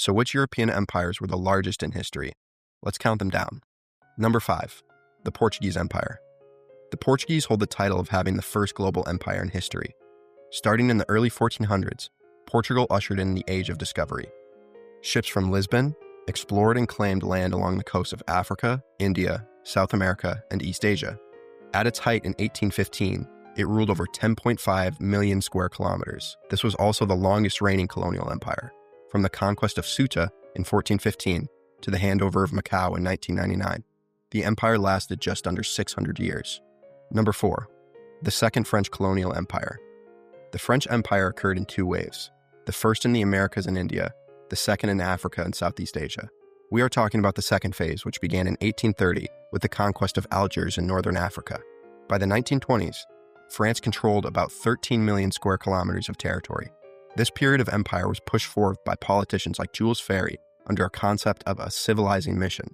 So which European empires were the largest in history? Let's count them down. Number 5, the Portuguese Empire. The Portuguese hold the title of having the first global empire in history. Starting in the early 1400s, Portugal ushered in the Age of Discovery. Ships from Lisbon explored and claimed land along the coasts of Africa, India, South America, and East Asia. At its height in 1815, it ruled over 10.5 million square kilometers. This was also the longest reigning colonial empire, from the conquest of Ceuta in 1415 to the handover of Macau in 1999. The empire lasted just under 600 years. Number 4, the Second French Colonial Empire. The French Empire occurred in 2 waves, the first in the Americas and India, the second in Africa and Southeast Asia. We are talking about the second phase, which began in 1830 with the conquest of Algiers in northern Africa. By the 1920s, France controlled about 13 million square kilometers of territory. This period of empire was pushed forward by politicians like Jules Ferry under a concept of a civilizing mission.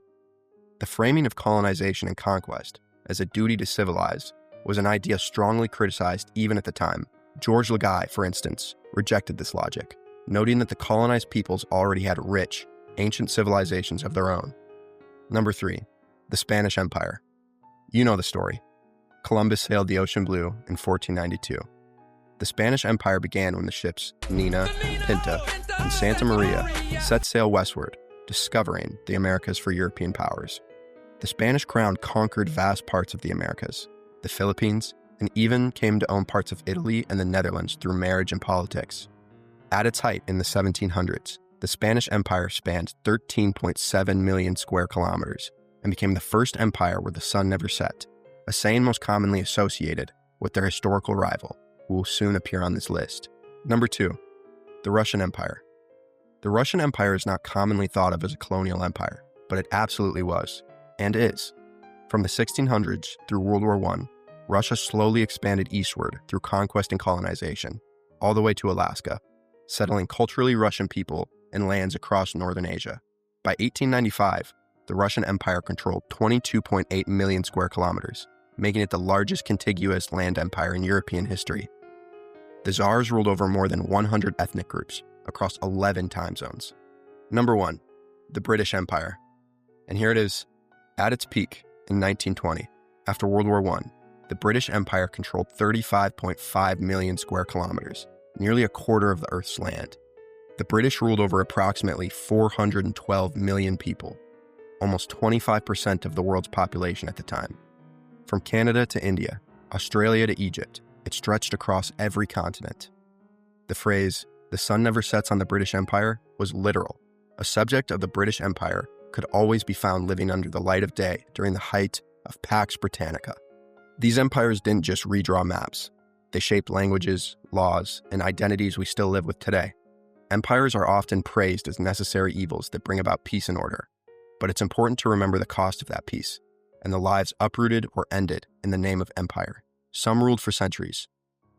The framing of colonization and conquest as a duty to civilize was an idea strongly criticized even at the time. Georges Lagaille, for instance, rejected this logic, noting that the colonized peoples already had rich, ancient civilizations of their own. Number 3, the Spanish Empire. You know the story. Columbus sailed the ocean blue in 1492. The Spanish Empire began when the ships Nina, Pinta, and Santa Maria set sail westward, discovering the Americas for European powers. The Spanish crown conquered vast parts of the Americas, the Philippines, and even came to own parts of Italy and the Netherlands through marriage and politics. At its height in the 1700s, the Spanish Empire spanned 13.7 million square kilometers and became the first empire where the sun never set, a saying most commonly associated with their historical rival, who will soon appear on this list. Number 2, the Russian Empire. The Russian Empire is not commonly thought of as a colonial empire, but it absolutely was, and is. From the 1600s through World War I, Russia slowly expanded eastward through conquest and colonization, all the way to Alaska, settling culturally Russian people and lands across northern Asia. By 1895, the Russian Empire controlled 22.8 million square kilometers, making it the largest contiguous land empire in European history. The Tsars ruled over more than 100 ethnic groups across 11 time zones. Number 1, the British Empire. And here it is. At its peak in 1920, after World War I, the British Empire controlled 35.5 million square kilometers, nearly a quarter of the Earth's land. The British ruled over approximately 412 million people, almost 25% of the world's population at the time. From Canada to India, Australia to Egypt, it stretched across every continent. The phrase, "the sun never sets on the British Empire," was literal. A subject of the British Empire could always be found living under the light of day during the height of Pax Britannica. These empires didn't just redraw maps. They shaped languages, laws, and identities we still live with today. Empires are often praised as necessary evils that bring about peace and order, but it's important to remember the cost of that peace and the lives uprooted or ended in the name of empire. Some ruled for centuries,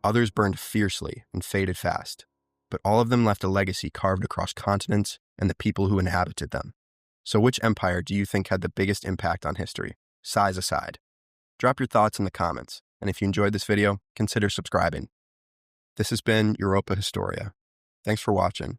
others burned fiercely and faded fast, but all of them left a legacy carved across continents and the people who inhabited them. So which empire do you think had the biggest impact on history, size aside? Drop your thoughts in the comments, and if you enjoyed this video, consider subscribing. This has been Europa Historia. Thanks for watching.